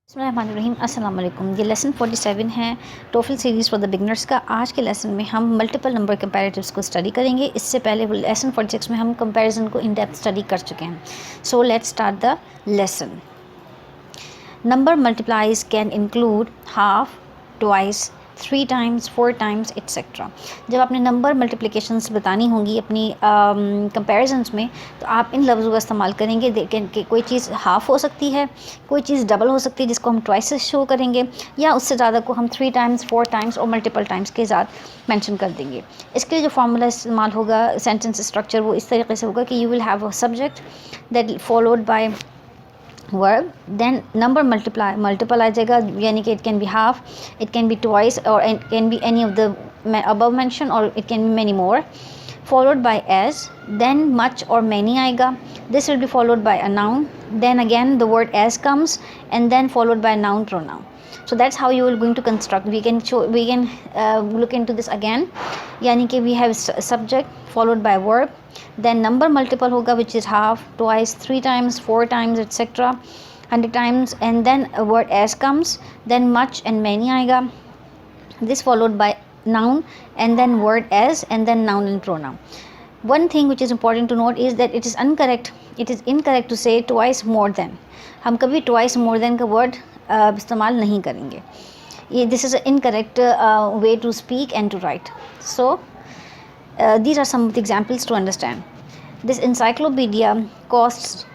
बिस्मिल्लाहिर्रहमानिर्रहीम अस्सलाम वालेकुम। ये लेसन 47 है TOEFL series for the beginners का। आज के लेसन में हम मल्टीपल नंबर कंपैरेटिव्स को स्टडी करेंगे। इससे पहले लेसन 46 में हम कंपैरिजन को इन डेप्थ स्टडी कर चुके हैं। So let's start the lesson. Number multiplies can include half, twice, 3 times, 4 times etcetera. जब आपने नंबर मल्टीप्लिकेशंस बतानी होंगी अपनी कंपैरिजन्स में, तो आप इन लफ्ज़ों का इस्तेमाल करेंगे। देखें कि कोई चीज़ हाफ़ हो सकती है, कोई चीज़ डबल हो सकती है जिसको हम ट्वाइस से शो करेंगे, या उससे ज़्यादा को हम 3 टाइम्स, 4 टाइम्स और मल्टीपल टाइम्स के साथ मेंशन कर देंगे। इसके लिए जो फार्मूला इस्तेमाल होगा, सेंटेंस स्ट्रक्चर, वो इस तरीके से होगा कि you will have a subject that followed by verb, then number multiple आ जाएगा, यानी कि it can be half, it can be twice, और it can be any of the above mention, और it can be many more, followed by as, then much or many आएगा. This will be followed by a noun, then again the word as comes, and then followed by a noun pronoun. So that's how you are going to construct. We can look into this again. यानी कि we have subject followed by verb, then number multiple होगा which is half, twice, 3 times, 4 times etc, 100 times, and then a word as comes, then much and many आएगा. This followed by noun, and then word as, and then noun and pronoun. One thing which is important to note is that it is incorrect to say twice more than. हम कभी twice more than का word इस्तेमाल नहीं करेंगे. This is an incorrect way to speak and to write. So these are some of the examples to understand. This encyclopedia costs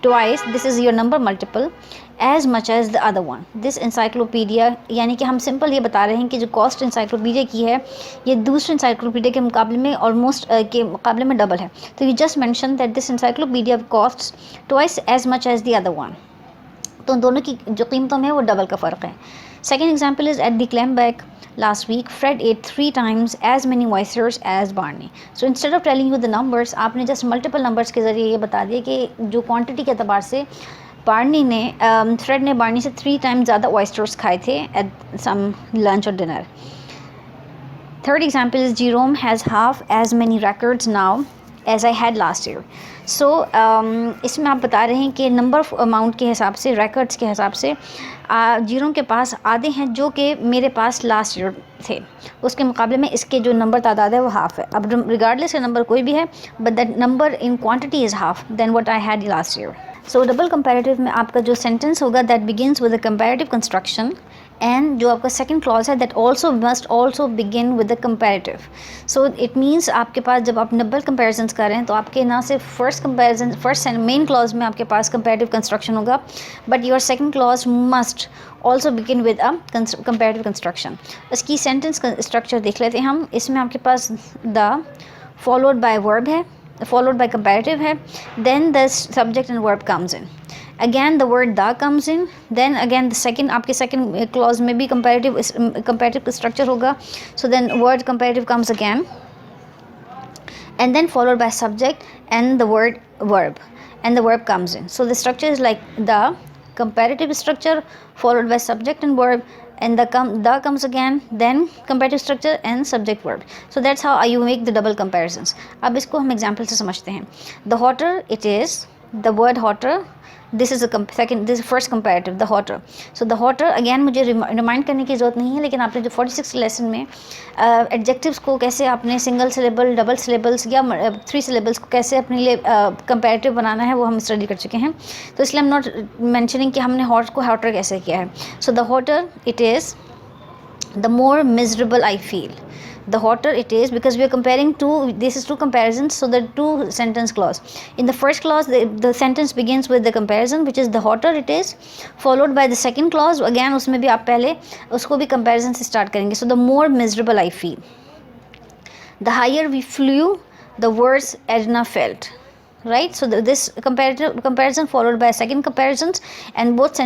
twice, this is your number multiple, as much as the other one. This encyclopedia, यानी कि हम simple ये बता रहे हैं कि जो cost encyclopedia की है, ये दूसरे इंसाइक्लोपीडिया के मुकाबले में ऑलमोस्ट के मुकाबले में डबल है. तो you just mention that this encyclopedia costs twice as much as the other one. तो दोनों की जो कीमतों में वो डबल का फ़र्क है. Second example is at the clambake last week Fred ate 3 times as many oysters as Barney. So instead of telling you the numbers, आपने just multiple numbers के ज़रिए ये बता दिया कि जो क्वांटिटी के अतबार से फ्रेड ने बार्नी से 3 टाइम्स ज़्यादा ऑयस्टर्स खाए थे एट सम लंच और dinner. Third example is Jerome has half as many records now as I had last year. So इसमें आप बता रहे हैं कि नंबर ऑफ अमाउंट के हिसाब से, रिकॉर्ड्स के हिसाब से जीरो के पास आधे हैं जो कि मेरे पास लास्ट ईयर थे, उसके मुकाबले में इसके जो नंबर तादाद है वो हाफ़ है. अब रिगार्डलेस का नंबर कोई भी है, but that number in quantity is half than what I had last year. So double comparative में आपका जो सेंटेंस होगा that begins with the comparative construction, and जो आपका सेकंड क्लॉज है that also must also begin with the comparative. So it means आपके पास जब आप डबल कंपैरिजन्स कर रहे हैं तो आपके ना सिर्फ फर्स्ट एंड मेन क्लॉज में आपके पास कंपैरेटिव कंस्ट्रक्शन होगा, but your second clause must also begin with a comparative construction. इसकी सेंटेंस स्ट्रक्चर देख लेते हैं हम. इसमें आपके पास द फॉलोड बाय वर्ब है, followed by comparative है, then the subject and verb comes in, again the word the comes in, then again the second आपके second clause में भी comparative structure होगा. So then word comparative comes again, and then followed by subject and the word verb, and the verb comes in. So the structure is like the comparative structure followed by subject and verb, and the comes again, then comparative structure and subject verb. So that's how you make the double comparisons. अब इसको हम example से समझते हैं. The hotter it is, the word hotter, this is this is first comparative, the hotter. So the hotter again मुझे remind करने की ज़रूरत नहीं है, लेकिन आपने जो 46 लेसन में एडजेक्टिव्स को कैसे आपने सिंगल सिलेबल, डबल सिलेबल्स या 3 सिलेबल्स को कैसे अपने लिए कंपैरेटिव बनाना है वो हम स्टडी कर चुके हैं. तो इसलिए हम नॉट मेंशनिंग कि हमने हॉट को हॉटर कैसे किया है. So the hotter it is, the more miserable I feel. The hotter it is, because we are comparing this is two comparisons, so the two sentence clause. In the first clause the sentence begins with the comparison which is the hotter it is, followed by the second clause, again उसमें भी आप पहले उसको भी comparison से start करेंगे. So the more miserable I feel. The higher we flew, the worse Edna felt. Right, so this comparison followed by second comparisons, and both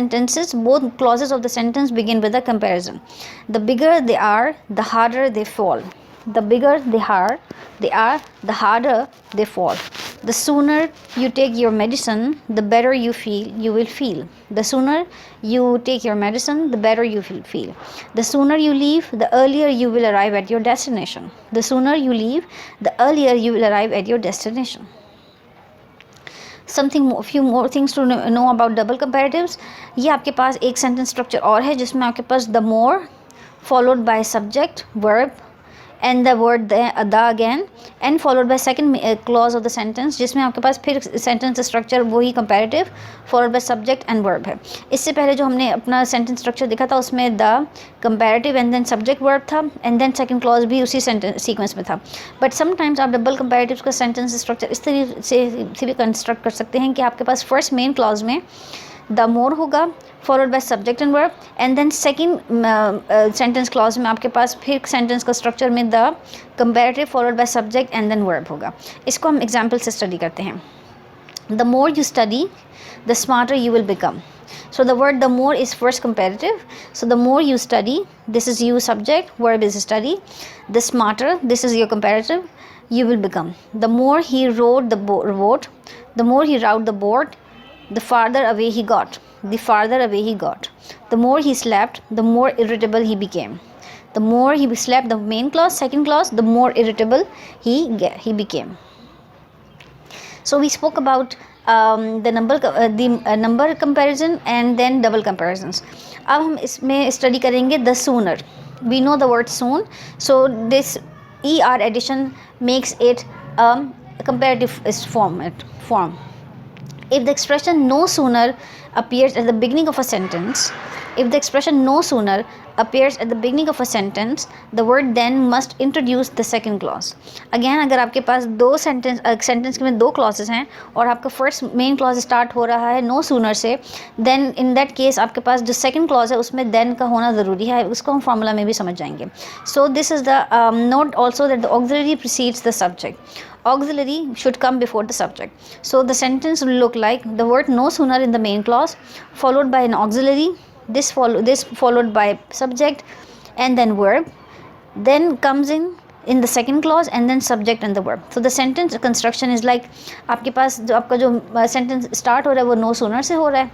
clauses of the sentence begin with a comparison. The bigger they are, the harder they fall. The bigger they are, the harder they fall. The sooner you take your medicine, the better you will feel. The sooner you take your medicine, the better you will feel. The sooner you leave, the earlier you will arrive at your destination. The sooner you leave, the earlier you will arrive at your destination. few more things to know about double comparatives. ये आपके पास एक sentence structure और है जिसमें आपके पास the more followed by subject verb and the word the again and followed by second clause of the sentence, जिसमें आपके पास फिर सेंटेंस स्ट्रक्चर वही comparative followed by subject and verb है. इससे पहले जो हमने अपना सेंटेंस स्ट्रक्चर देखा था उसमें the comparative and then subject verb था एंड देन सेकंड क्लॉज भी उसी सेंटेंस सीक्वेंस में था. बट समटाइम्स आप डबल कंपैरेटिव्स का सेंटेंस स्ट्रक्चर इस तरीके से भी कंस्ट्रक्ट कर सकते हैं कि आपके पास फर्स्ट मेन क्लॉज में द मोर होगा followed by subject and verb and then second sentence clause में आपके पास फिर सेंटेंस का स्ट्रक्चर में the comparative followed by subject and then verb होगा. इसको हम एग्जांपल से स्टडी करते हैं. The more you study the smarter you will become. So the word the more is first comparative. So the more you study, this is you subject, verb is study. The smarter, this is your comparative, you will become. The more he rode the boat, the more he rode the board, the farther away he got. The farther away he got. The more he slept, the more irritable he became. The more he slept, the main clause, second clause, the more irritable he became. So we spoke about the number comparison and then double comparisons. अब हम इसमें study करेंगे the sooner. We know the word soon, so this er addition makes it a comparative form. If the expression no sooner appears at the beginning of a sentence, the word then must introduce the second clause. Again, अगर आपके पास दो sentence में दो clauses हैं और आपका first main clause start हो रहा है no sooner से, then in that case आपके पास जो सेकंड क्लॉज है उसमें then का होना ज़रूरी है. उसको हम फार्मूला में भी समझ जाएंगे. So this is the note also that the auxiliary precedes the subject. Auxiliary should come before the subject. So the sentence will look like the word no sooner in the main clause followed by an auxiliary, this followed by subject and then verb, then comes in the second clause and then subject and the verb. So the sentence construction is like आपके पास जो आपका जो sentence start हो रहा है वो no sooner से हो रहा है.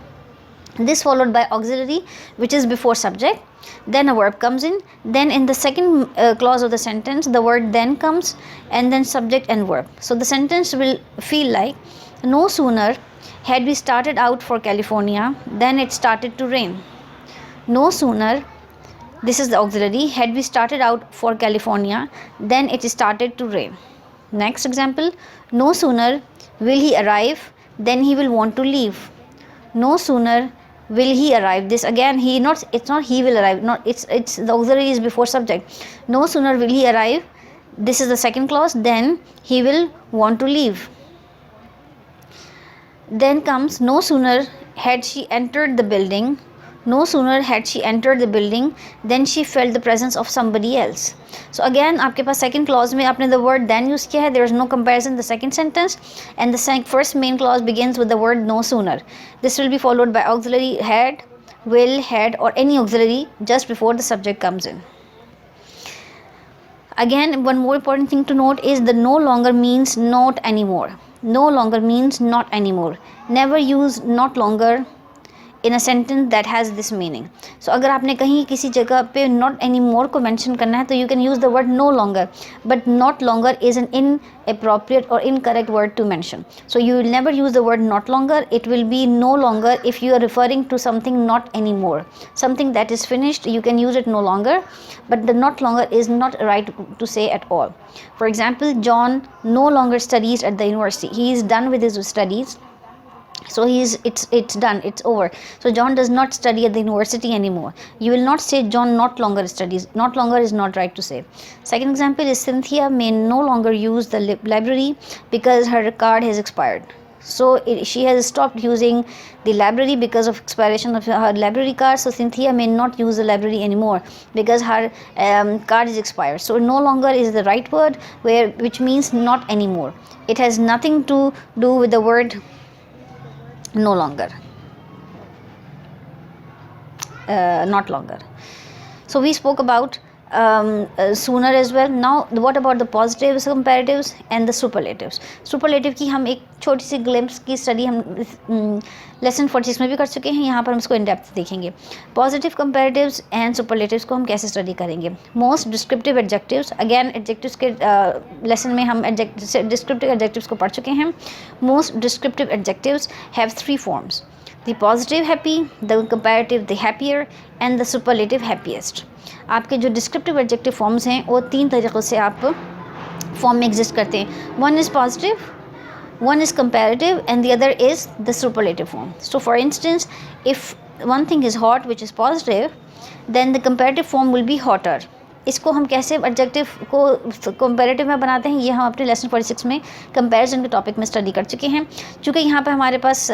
This followed by auxiliary which is before subject, then a verb comes then in the second clause of the sentence the word then comes and then subject and verb. So the sentence will feel like no sooner had we started out for California then it started to rain. No sooner, this is the auxiliary, had we started out for California then it started to rain. Next example, no sooner will he arrive then he will want to leave. No sooner will he arrive, this again it's not he will arrive, it's the auxiliary is before subject. No sooner will he arrive, this is the second clause, then he will want to leave. Then comes no sooner had she entered the building, no sooner had she entered the building then she felt the presence of somebody else. So again आपके पास second clause में आपने the word then use किया है, there is no comparison in the second sentence and the first main clause begins with the word no sooner. This will be followed by auxiliary had, will, had or any auxiliary just before the subject comes in. Again, one more important thing to note is the no longer means not anymore. No longer means not anymore. Never use not longer in a sentence that has this meaning. So अगर आपने कहीं किसी जगह पे not anymore को mention करना है तो you can use the word no longer, but not longer is an inappropriate or incorrect word to mention. So you will never use the word not longer. It will be no longer if you are referring to something not anymore. Something that is finished, you can use it no longer, but the not longer is not right to say at all. For example, John no longer studies at the university. He is done with his studies. So it's done, it's over. So John does not study at the university anymore. You will not say John not longer studies. Not longer is not right to say. Second example is Cynthia may no longer use the library because her card has expired. So she has stopped using the library because of expiration of her library card. So Cynthia may not use the library anymore because her card is expired. So no longer is the right word, which means not anymore. It has nothing to do with the word no longer, not longer. So we spoke about sooner as well. Now what about the positives, comparatives and the superlatives? Superlative की हम एक छोटी सी glimpse की study हम lesson 46 में भी कर चुके हैं, यहाँ पर हम इसको इन डेप्थ देखेंगे. पॉजिटिव कंपैरेटिव्स एंड सुपरलेटिव्स को हम कैसे स्टडी करेंगे. Most descriptive adjectives, again adjectives के लेसन में हम डिस्क्रिप्टिव एडजेक्टिव्स को पढ़ चुके हैं. Most descriptive adjectives have 3 forms: the positive happy, the comparative the happier and the superlative happiest. आपके जो डिस्क्रिप्टिव एडजेक्टिव फॉर्म्स हैं वो 3 तरीक़ों से आप फॉर्म में एग्जिस्ट करते हैं. One is positive, one is comparative and the other is the superlative form. So for instance, if one thing is hot which is positive, then the comparative form will be hotter. इसको हम कैसे adjective को comparative में बनाते हैं, ये हम अपने लेसन 46 में कंपैरिजन के टॉपिक में स्टडी कर चुके हैं. चूँकि यहाँ पे हमारे पास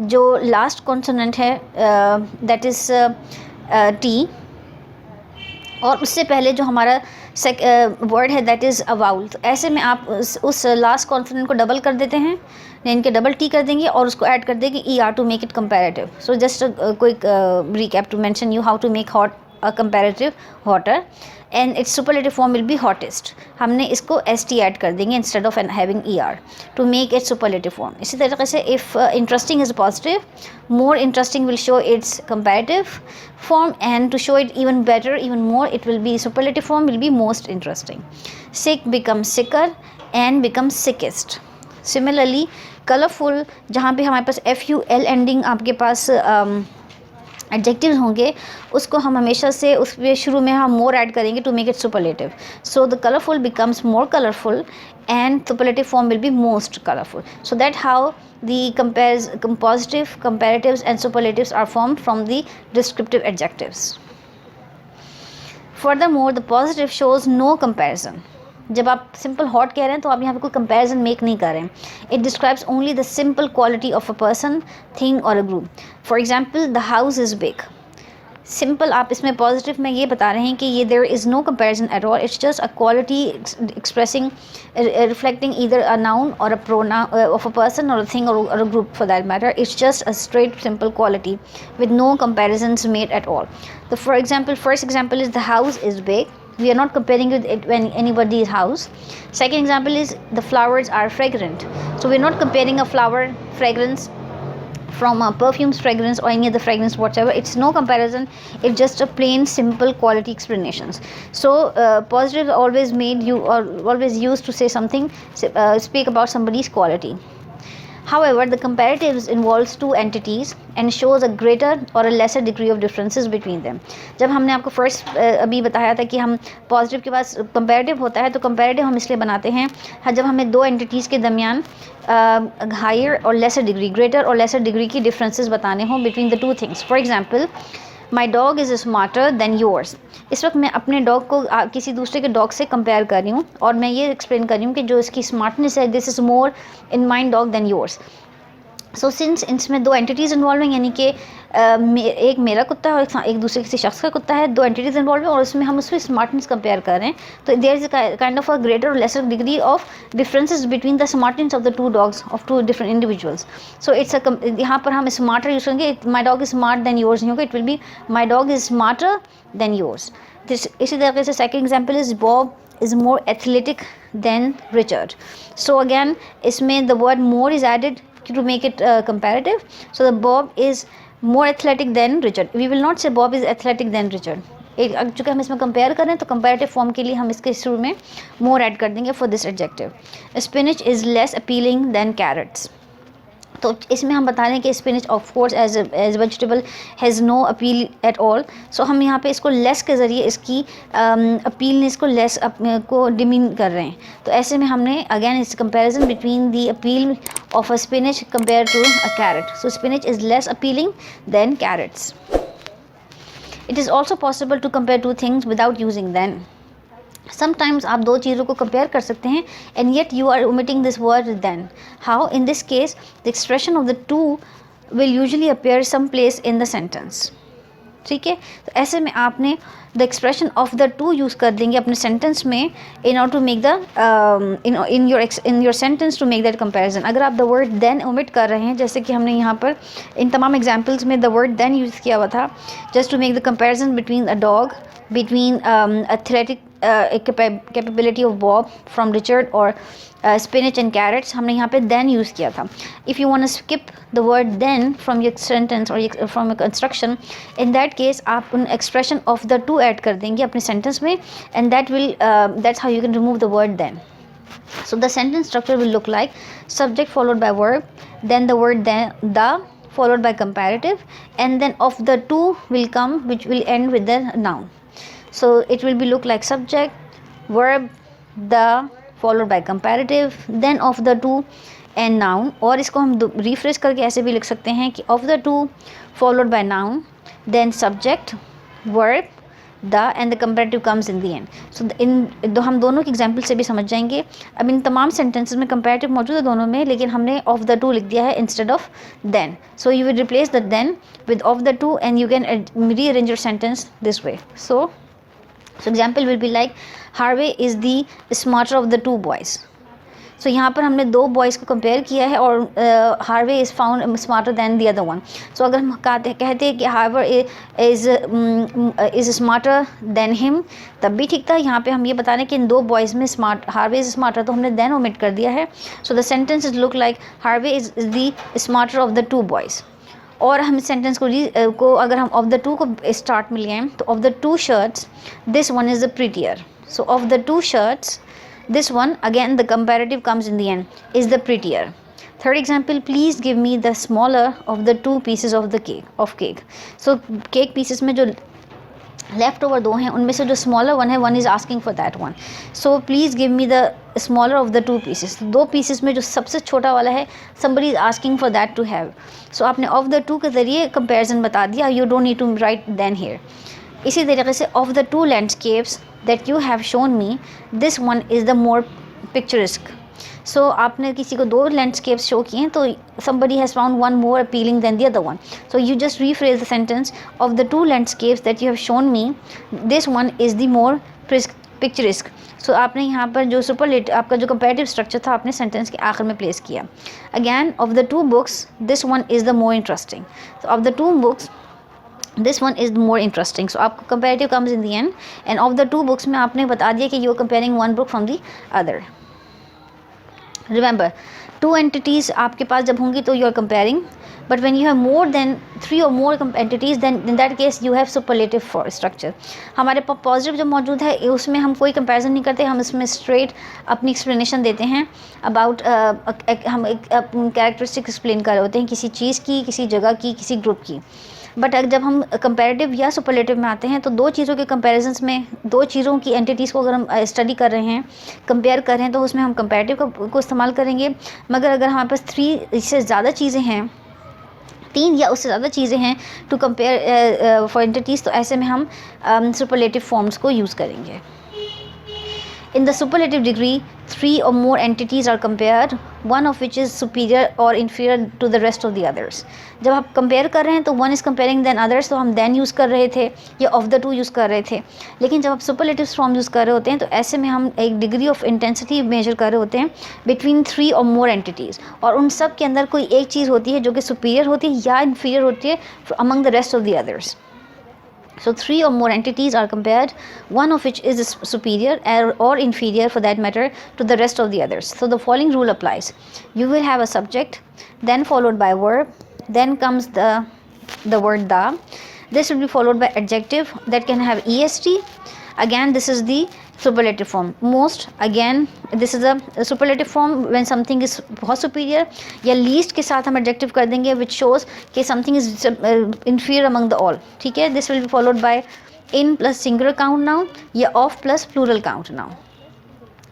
जो लास्ट कॉन्सोनेंट है दैट इज़ टी, और उससे पहले जो हमारा वर्ड है दैट इज़ अ वाउल. तो ऐसे में आप उस लास्ट कॉन्सोनेंट को डबल कर देते हैं, इनके डबल टी कर देंगे और उसको ऐड कर देंगे E R to make it comparative. So just quick recap to mention you how to make hot a comparative hotter, and it's superlative form will be hottest. हमने इसको एस टी ऐड कर देंगे instead of having E R to make it superlative form. इसी तरीके से if interesting is positive, more interesting will show its comparative form, and to show it even better, even more, it will be superlative form will be most interesting. Sick becomes sicker and becomes sickest. Similarly colorful, जहाँ पे हमारे पास FUL ending आपके पास adjectives होंगे, उसको हम हमेशा से उसके शुरू में हम मोर ऐड करेंगे to make it superlative. So the colourful becomes more colourful and superlative form will be most colorful. So that how the positive, comparatives and superlatives are formed from the descriptive adjectives. Furthermore, the positive shows no comparison. जब आप simple hot कह रहे हैं तो आप यहाँ पे कोई कंपैरिजन मेक नहीं कर रहे हैं. It describes only the simple quality of a person, thing और a group. For example the house is big. Simple आप इसमें पॉजिटिव में ये बता रहे हैं कि ये there is no comparison at all, it's just a quality expressing reflecting either a noun और a pronoun of a person और अ थिंग और a group for that matter. It's just a straight simple quality with no comparisons made at all. तो for example, first example is the house is big. We are not comparing with it when anybody's house. Second example is the flowers are fragrant. So we are not comparing a flower fragrance from a perfume's fragrance or any other fragrance whatever. It's no comparison. It's just a plain simple quality explanations. So positive always made you or always used to say something, speak about somebody's quality. However, the comparatives involves 2 entities and shows a greater or a lesser degree of differences between them. जब हमने आपको first अभी बताया था कि हम positive के पास comparative होता है, तो कंपैरेटिव हम इसलिए बनाते हैं जब हमें 2 एंटिटीज़ के दरमियान हायर और लेसर डिग्री, ग्रेटर और लेसर डिग्री की डिफरेंसेस बताने हों between the 2 things. For example, my dog is smarter than yours. इस वक्त मैं अपने डॉग को किसी दूसरे के डॉग से कंपेयर कर रही हूँ और मैं ये एक्सप्लेन कर रही हूँ कि जो इसकी स्मार्टनेस है, this is more in my dog than yours. So since इसमें 2 एंटिटीज़ इन्वॉल्व हैं, यानी कि एक मेरा कुत्ता है और एक दूसरे किसी शख्स का कुत्ता है, 2 एंटिटीज़ इन्वॉल्व हैं और उसमें हम उसकी स्मार्टनेस कंपेयर कर रहे हैं, तो there is kind of a greater और lesser degree of differences between the smartness of the 2 dogs of 2 different individuals. So it's यहाँ पर हम स्मार्टर यूज करेंगे. My dog is smart than yours नहीं होगा, it will be my dog is smarter than yours. इसी तरीके से second example is Bob is more athletic than Richard. So again, इसमें the word more is added to make it comparative. So the Bob is more athletic than Richard. We will not say Bob is athletic than Richard. चूँकि हम इसमें compare करें तो comparative form के लिए हम इसके शुरू में more ऐड कर देंगे for this adjective. Spinach is less appealing than carrots. तो इसमें हम बता रहे हैं कि spinach of course as vegetable has no appeal at all. So हम यहाँ पे इसको लेस के ज़रिए इसकी अपीलनेस को लेस को डिमीन कर रहे हैं. तो ऐसे में हमने अगेन इस comparison between the appeal of a spinach compare to a carrot. So spinach is less appealing than carrots. It is also possible to compare 2 things without using than. Sometimes आप 2 चीज़ों को कंपेयर कर सकते हैं and yet you are omitting this word than. How? In this case the expression of the 2 will usually appear some place in the sentence. ठीक है, तो ऐसे में आपने the expression of the 2 use कर देंगे अपने सेंटेंस में in order to make the in your sentence to make that comparison. अगर आप द वर्ड देन ओमिट कर रहे हैं, जैसे कि हमने यहाँ पर इन तमाम एग्जाम्पल्स में द वर्ड देन यूज़ किया हुआ था just to make the comparison between a dog between athletic capability of Bob from Richard और spinach and carrots, हमने यहाँ पे then यूज़ किया था. If you want to skip the word then from your sentence or from your construction, in that case आप उन expression of the two add कर देंगे अपने sentence में, and that will that's how you can remove the word then. So the sentence structure will look like subject followed by verb, then the word then, the, followed by comparative, and then of the two will come which will end with the noun. So it will be look like subject, verb, the, followed by comparative, then of the two and noun. और इसको हम rephrase करके ऐसे भी लिख सकते हैं कि of the two followed by noun, then subject, verb, the and the comparative comes in the end. So हम दोनों के एग्जाम्पल से भी समझ जाएंगे. अब इन तमाम सेंटेंसेस में comparative मौजूद है दोनों में, लेकिन हमने of the two लिख दिया है instead of then. So you will replace the then with of the two and you can rearrange your sentence this way. So example will be like Harvey is the smarter of the two boys. So यहाँ पर हमने दो boys को compare किया है और Harvey is found smarter than the other one. So अगर हम कहते हैं कि Harvey is smarter than him, तब भी ठीक था. यहाँ पे हम ये बता रहे हैं कि इन दो बॉयज़ में हार्वे इज़ स्मार्टर, तो हमने दैन ओमिट कर दिया है. So the sentence is look like Harvey is the smarter of the two boys. और हम सेंटेंस को अगर हम ऑफ द टू को स्टार्ट में लिए तो of the two shirts this one is the prettier. So of the two shirts this one, again the comparative comes in the end, is the prettier. Third example, please give me the smaller of the two pieces of the cake. So cake pieces में जो left over दो हैं उनमें से जो smaller one है, one is asking for that one. So please give me the smaller of the two pieces. दो pieces में जो सबसे छोटा वाला है, somebody is asking for that to have. So आपने of the two के ज़रिए comparison बता दिया. You don't need to write then here. इसी तरीके से of the two landscapes that you have shown me, this one is the more picturesque. So आपने किसी को दो landscapes शो किए हैं तो somebody has found one more appealing than the other one. So you just rephrase the sentence of the two landscapes that you have shown me, this one is the more picturesque. So आपने यहाँ पर जो superlative आपका जो comparative structure था आपने sentence के आखिर में place किया. Again of the two books, this one is the more interesting. So of the two books, this one is more interesting. So आपका comparative comes in the end, and of the two books में आपने बता दिया कि you are comparing one book from the other. Remember, two entities आपके पास जब होंगी तो you are comparing, but when you have more than three or more entities, then in that case you have superlative for structure. हमारे पास positive जो मौजूद है उसमें हम कोई comparison नहीं करते, हम इसमें straight अपनी explanation देते हैं about हम एक characteristic explain कर रहे होते हैं किसी चीज़ की, किसी जगह की, किसी group की. बट जब हम कंपैरेटिव या सुपरलेटिव में आते हैं तो दो चीज़ों के कंपैरिजन्स में, दो चीज़ों की एंटिटीज़ को अगर हम स्टडी कर रहे हैं, कंपेयर कर रहे हैं, तो उसमें हम कंपैरेटिव को इस्तेमाल करेंगे. मगर अगर हमारे पास थ्री से ज़्यादा चीज़ें हैं, तीन या उससे ज़्यादा चीज़ें हैं टू कंपेयर फॉर एंटिटीज़, तो ऐसे में हम सुपरलेटिव फॉर्म्स को यूज़ करेंगे. In the superlative degree, three or more entities are compared, one of which is superior or inferior to the rest of the others. जब आप कंपेयर कर रहे हैं तो one is comparing then others, तो हम then यूज़ कर रहे थे या of the two यूज़ कर रहे थे. लेकिन जब आप superlative form यूज़ कर रहे होते हैं तो ऐसे में हम एक डिग्री ऑफ इंटेंसिटी मेजर कर रहे होते हैं between three or more entities, और उन सब के अंदर कोई एक चीज़ होती है जो कि superior होती है या inferior होती है among the rest of the others. So three or more entities are compared, one of which is superior or inferior for that matter to the rest of the others. So the following rule applies. You will have a subject, then followed by verb, then comes the word the. This will be followed by adjective that can have est. Again, this is the superlative form. Most, again, this is a superlative form when something is बहुत superior, या least के साथ हम adjective कर देंगे which shows कि something is inferior among the all. ठीक है, this will be followed by in plus singular count noun या of plus plural count noun.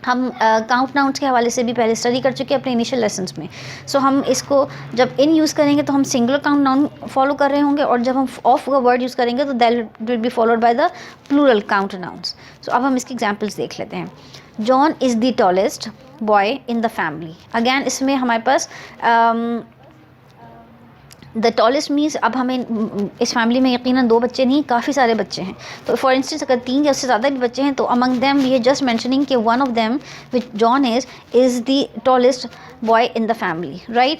हम काउंट नाउन्स के हवाले से भी पहले स्टडी कर चुके हैं अपने इनिशियल लेसन्स में. सो हम इसको जब इन यूज़ करेंगे तो हम सिंगुलर काउंट नाउन फॉलो कर रहे होंगे, और जब हम ऑफ का वर्ड यूज़ करेंगे तो that will be followed by the plural count nouns. So अब हम इसके एग्जांपल्स देख लेते हैं. John is the tallest boy in the family. Again इसमें हमारे पास द टॉलेस्ट मीन्स अब हमें इस फैमिली में यकीनन दो बच्चे नहीं काफ़ी सारे बच्चे हैं. तो फॉर इंस्टेंस अगर तीन या उससे ज़्यादा भी बच्चे हैं तो among them we are just mentioning कि one of them which John is the tallest boy in the family, right.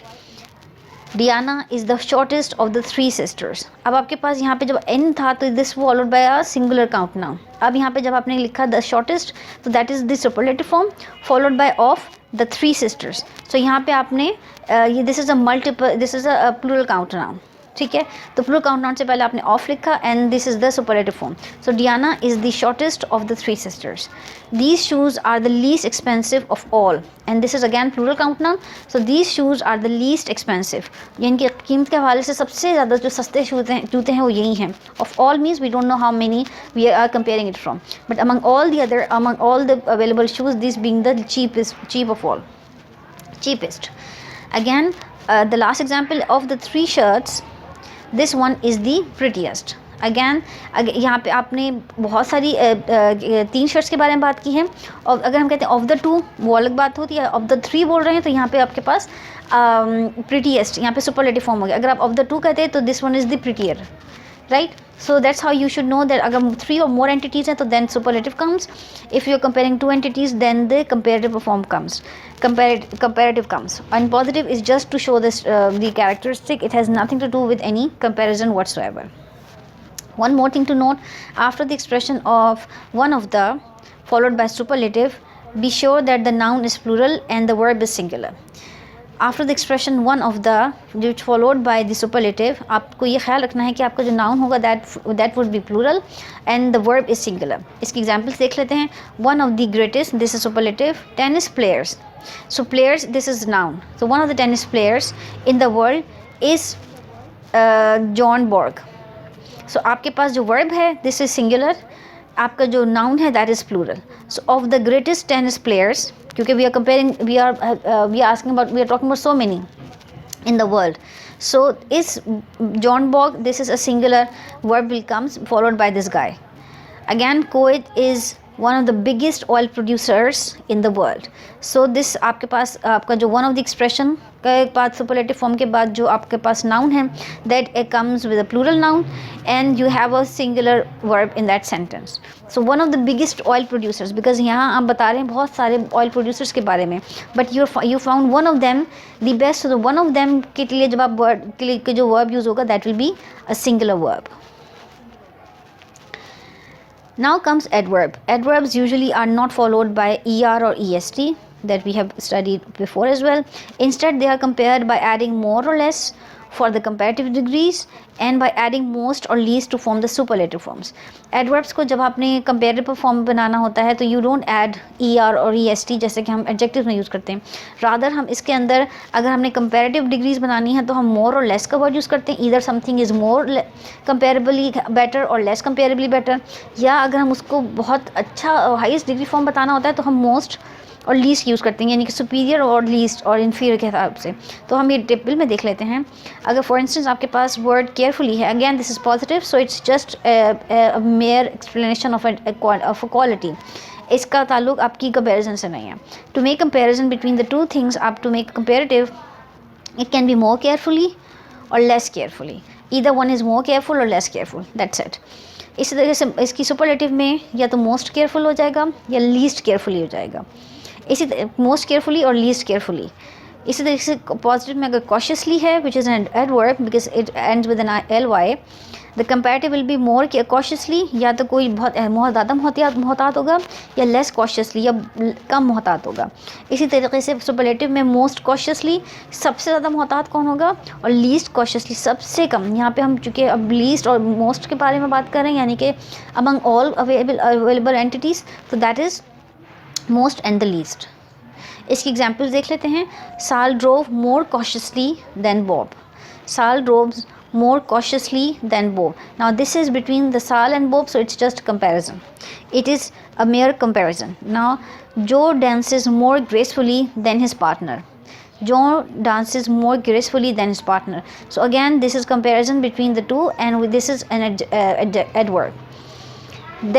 Diana is the shortest of the 3 sisters. अब आपके पास यहाँ पे जब n था तो this followed by a singular count noun. अब यहाँ पे जब आपने लिखा द शॉर्टेस्ट तो that is the superlative form followed by of the 3 sisters. So यहाँ पे आपने ये this is a plural count noun, ठीक है। तो प्लूरल काउंट नाउन से पहले आपने ऑफ लिखा and this is the superlative form. So Diana is the shortest of the 3 sisters. These shoes are the least expensive of all and this is again plural count noun. So these shoes are the least expensive, यानी कि कीमत के हवाले से सबसे ज़्यादा जो सस्ते जूते हैं वो यही हैं। Of all means we don't know how many we are comparing it from, but among all the available shoes this being the cheap of all, cheapest. Again, the last example of the 3 shirts, this one is the prettiest. Again यहाँ पे आपने बहुत सारी 3 shirts के बारे में बात की है, और अगर हम कहते हैं ऑफ द 2 वो अलग बात होती है, ऑफ द 3 बोल रहे हैं तो यहाँ पे आपके पास प्रिटीएस्ट यहाँ पे सुपरलेटिव फॉर्म हो गया। अगर आप ऑफ द 2 कहते हैं तो this one is the prettier, right. So that's how you should know that अगर 3 और मोर एंटिटीज़ हैं तो then superlative comes, if you are comparing 2 entities then the comparative form comes, comparative comes. And positive is just to show this the characteristic, it has nothing to do with any comparison whatsoever. One more thing to note, after the expression of one of the followed by superlative, be sure that the noun is plural and the verb is singular. After the expression one of the which followed by the superlative, आपको ये ख्याल रखना है कि आपका जो noun होगा that would be plural and the verb is singular. इसकी examples देख लेते हैं. One of the greatest, this is superlative. Tennis players, so players this is noun. So one of the tennis players in the world is John Borg. So आपके पास जो verb है this is singular, आपका जो noun है that is plural. So of the greatest tennis players, क्योंकि we are talking about so many in the world. So is John Borg, this is a singular, verb will comes followed by this guy. Again, Kuwait is one of the biggest oil producers in the world. So this आपके पास आपका जो one of the expression के बाद superlative form के बाद जो आपके पास noun है that it comes with a plural noun and you have a singular verb in that sentence. So one of the biggest oil producers, because यहाँ आप बता रहे हैं बहुत सारे oil producers के बारे में, but you found one of them the best. So the one of them के लिए जब आप word के लिए जो verb use होगा that will be a singular verb. Now comes adverb. Adverbs usually are not followed by er or est that we have studied before as well. Instead, they are compared by adding more or less for the comparative degrees and by adding most or least to form the superlative forms. Adverbs को जब आपने comparative form बनाना होता है तो you don't add er और est जैसे कि हम adjectives में यूज़ करते हैं. Rather हम इसके अंदर अगर हमने comparative degrees बनानी है तो हम more or less का word यूज़ करते हैं. Either something is more comparably better or less comparably better, या अगर हम उसको बहुत अच्छा highest degree form बताना होता है तो हम most और लीस्ट यूज़ करते हैं, यानी कि सुपीरियर और लीस्ट और इन्फीरियर के हिसाब से. तो हम ये टेबल में देख लेते हैं. अगर फॉर इंस्टेंस आपके पास वर्ड केयरफुली है, again this is positive, so it's just mere explanation of a quality. इसका ताल्लुक आपकी कंपैरिजन से नहीं है. To make comparison between the two things, आप to make comparative it can be more carefully और less carefully. Either one is more careful और less careful, that's it. इसी तरह से इसकी सुपरलेटिव में या तो मोस्ट केयरफुल हो जाएगा या लीस्ट केयरफुली हो जाएगा. इसी मोस्ट केयरफुली और लीस्ट केयरफुली. इसी तरीके से पॉजिटिव में अगर कॉशियसली है which is an adverb because it ends with an ly, the comparative will be more cautiously, या तो कोई बहुत ज़्यादा मोहतात होगा या लेस कॉशियसली या कम मोहतात होगा. इसी तरीके से सुपरलेटिव में मोस्ट कॉशियसली सबसे ज़्यादा मोहतात कौन होगा और लीस्ट कॉशियसली सबसे कम. यहाँ पे हम चूँकि अब लीस्ट और मोस्ट के बारे में बात कर रहे हैं, यानी कि अमंग ऑल अवेलेबल एंटिटीज़, तो that is most and the least. इसकी एग्जाम्पल्स देख लेते हैं. साल ड्रोव मोर कॉशियसली देन बॉब. साल droves more cautiously than Bob. Now this is between the Sal and Bob, so it's just comparison. It is a mere comparison. Now Joe dances more gracefully than his partner. Joe dances more gracefully than his partner. So again this is comparison between the two, and this is an adverb.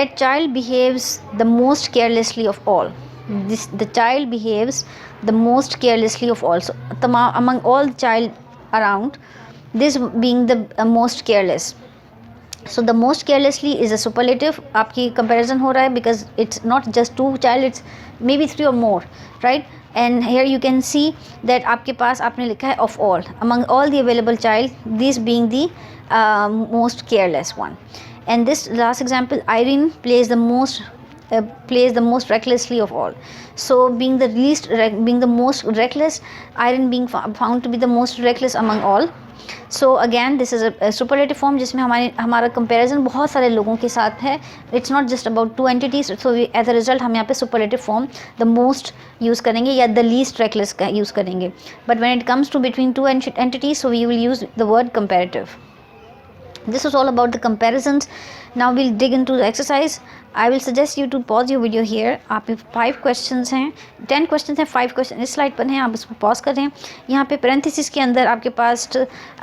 That child behaves the most carelessly of all. The child behaves the most carelessly of all. So among all child around, this being the most careless. So the most carelessly is a superlative. आपकी comparison हो रहा है because it's not just two child, it's maybe three or more, right? And here you can see that आपके पास आपने लिखा है of all, among all the available child, this being the most careless one. And this last example, Irene plays the most recklessly of all. So being the most reckless, Irene being found to be the most reckless among all. So again this is a superlative form जिसमें हमारा comparison बहुत सारे लोगों के साथ है. It's not just about two entities. So as a result हम यहाँ पे superlative form the most use करेंगे या the least reckless का use करेंगे. But when it comes to between two entities, so we will use the word comparative. This was all about the comparisons. Now we'll dig into the exercise. I will suggest you to pause your video here. आप 5 questions हैं, 10 questions हैं, 5 question इस slide पर हैं, आप इसको pause करें. यहाँ पे पेरेंथेसिस के अंदर आपके पास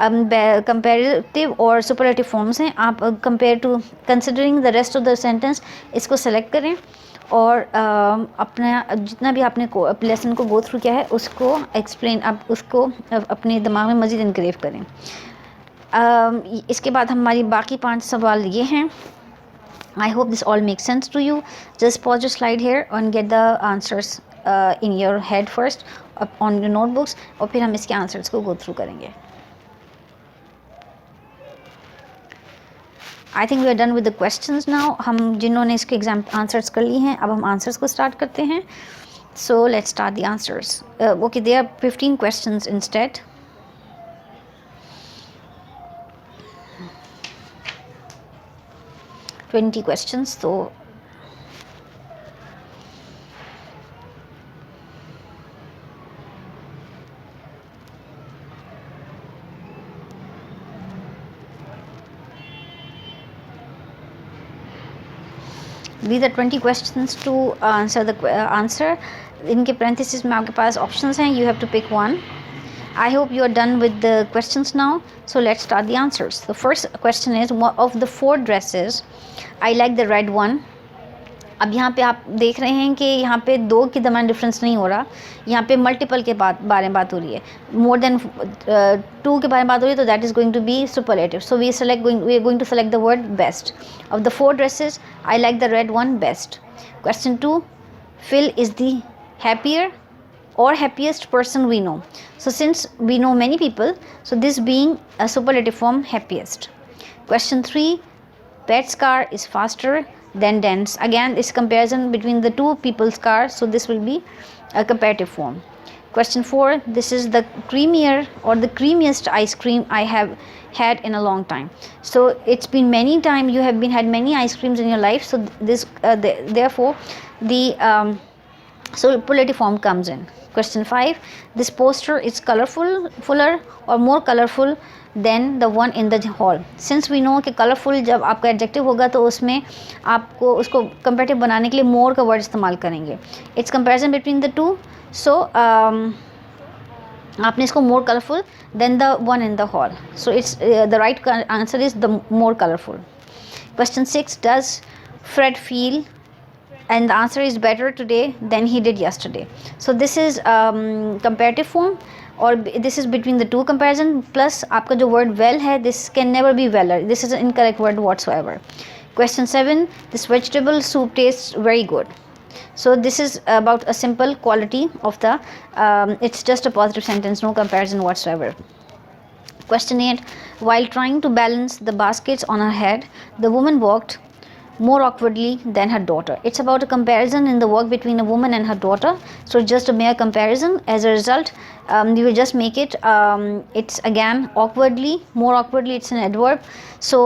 कंपैरेटिव और सुपरलेटिव फॉर्म्स हैं. आप compare to considering the rest of the sentence इसको सेलेक्ट करें और अपना जितना भी आपने लेसन को गो थ्रू किया है उसको एक्सप्लेन, आप उसको अपने दिमाग में मज़ीद इनक्रेव करें. इसके बाद हमारी बाकी 5 सवाल ये हैं. I hope this all make sense to you. Just pause your slide here and get the answers in your head first on your notebooks, और फिर हम इसके आंसर्स को गो थ्रू करेंगे. I think we are done with the questions now. हम जिन्होंने इसके exam answers कर लिए हैं, अब हम आंसर्स को स्टार्ट करते हैं. So let's start the answers. Okay, there are 15 questions instead. 20 questions. So these are 20 questions to answer the answer. इनके parentheses में आपके पास options हैं. You have to pick one. I hope you are done with the questions now. So let's start the answers. The first question is, what of the 4 dresses I like the red one. अब यहाँ पे आप देख रहे हैं कि यहाँ पे 2 के दरमियान डिफरेंस नहीं हो रहा, यहाँ पे मल्टीपल के बारे में बात हो रही है. मोर देन 2 के बारे में बात हो रही है, तो that is going to be superlative. So we are going to select the word best. Of the 4 dresses I like the red one best. Question 2, Phil is the happier or happiest person we know. So since we know many people, so this being a superlative form, happiest. Question 3, Pet's car is faster than Dan's. Again, this comparison between the two people's cars, so this will be a comparative form. Question 4, this is the creamier or the creamiest ice cream I have had in a long time. So it's been many time, you have had many ice creams in your life, so this therefore the superlative form comes in. Question 5, this poster is fuller or more colorful than the one in the hall. Since we know कि colorful जब आपका adjective होगा तो उसमें आपको उसको comparative बनाने के लिए more का word इस्तेमाल करेंगे. It's comparison between the two. So आपने इसको more colorful than the one in the hall. So it's the right answer is the more colorful. Question 6, does Fred feel, and the answer is better today than he did yesterday. So this is comparative form, or this is between the two comparison, plus आपका जो word well है, this can never be weller. This is an incorrect word whatsoever. Question 7, this vegetable soup tastes very good. So this is about a simple quality of the it's just a positive sentence, no comparison whatsoever. Question 8, while trying to balance the baskets on her head, the woman walked more awkwardly than her daughter. It's about a comparison in the work between a woman and her daughter, so it's just a mere comparison. As a result, you will just make it it's again awkwardly, more awkwardly, it's an adverb. So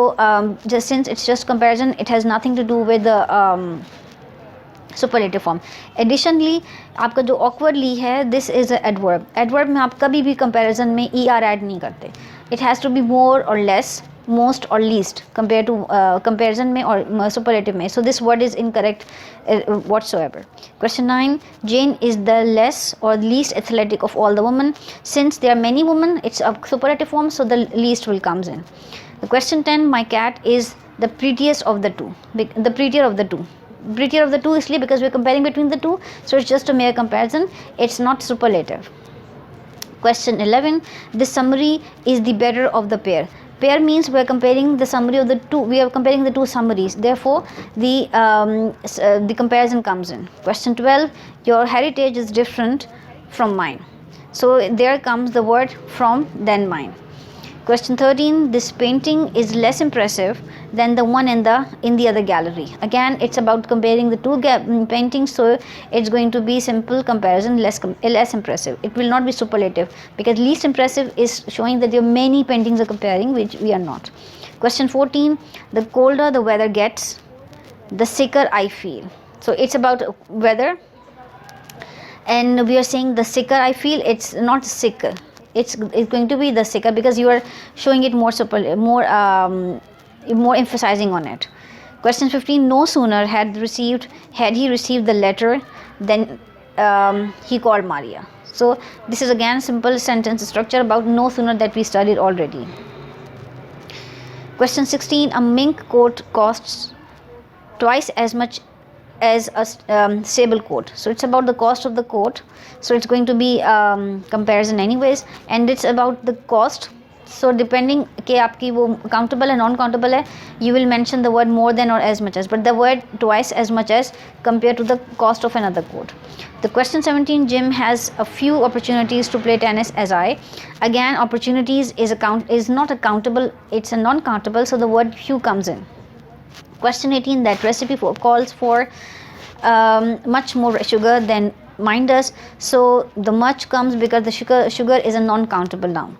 just since it's just comparison, it has nothing to do with the superlative form. Additionally आपका जो awkwardly है, this is a adverb. Adverb में आप कभी भी comparison में ER add नहीं करते. It has to be more और लेस, मोस्ट और लीस्ट कंपेयर टू कंपेरिजन में और सुपरलेटिव में. So this word is incorrect whatsoever. Question 9, Jane is the less or least athletic of all the women. Since there are many women, it's a superlative form, so the least will comes in. The question 10, my cat is the prettiest of the two. The prettier of the two. Prettier of the two इसलिए because we're comparing between the two, so it's just a mere comparison, it's not superlative. Question 11, the summary is the better of the pair. Pair means we're comparing the summary of the two, we are comparing the two summaries, therefore the comparison comes in. Question 12, your heritage is different from mine. So there comes the word from, then mine. Question 13, this painting is less impressive than the one in the other gallery. Again, it's about comparing the two paintings, so it's going to be simple comparison, less impressive. It will not be superlative, because least impressive is showing that there are many paintings are comparing, which we are not. Question 14, the colder the weather gets, the sicker I feel. So it's about weather, and we are saying the sicker I feel. It's not sicker, it's going to be the sicker, because you are showing it more more emphasizing on it. Question 15, no sooner had he received the letter than he called Maria. So this is again simple sentence structure about no sooner that we studied already. Question 16, a mink coat costs twice as much as a sable coat. So it's about the cost of the coat, so it's going to be comparison anyways, and it's about the cost. So depending कि आपकी वो countable है non countable है, you will mention the word more than or as much as, but the word twice as much as compared to the cost of another coat. The question 17, Jim has a few opportunities to play tennis as I. Again, opportunities is not a countable, it's a non countable, so the word few comes in. Question 18, that recipe calls for much more sugar than mine does, so the much comes because the sugar is a non-countable noun.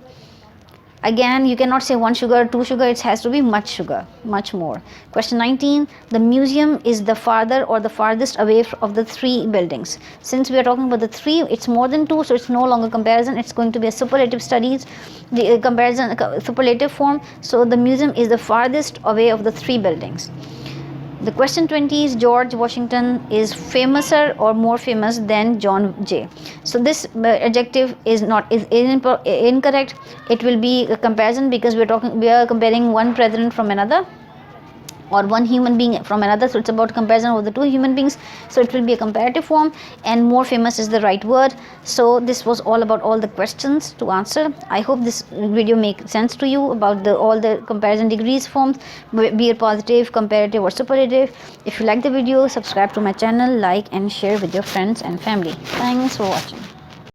Again, you cannot say one sugar, two sugar, it has to be much sugar, much more. Question 19, the museum is the farther or the farthest away of the three buildings. Since we are talking about the three, it's more than two, so it's no longer comparison, it's going to be a superlative studies, the comparison superlative form. So the museum is the farthest away of the three buildings. The question 20 is George Washington is famouser or more famous than John Jay. So this adjective is incorrect. It will be a comparison, because we are comparing one president from another, or one human being from another, so it's about comparison of the two human beings, so it will be a comparative form, and more famous is the right word. So this was all about all the questions to answer. I hope this video makes sense to you about all the comparison degrees forms, be it positive, comparative or superlative. If you like the video, subscribe to my channel, like and share with your friends and family. Thanks for watching.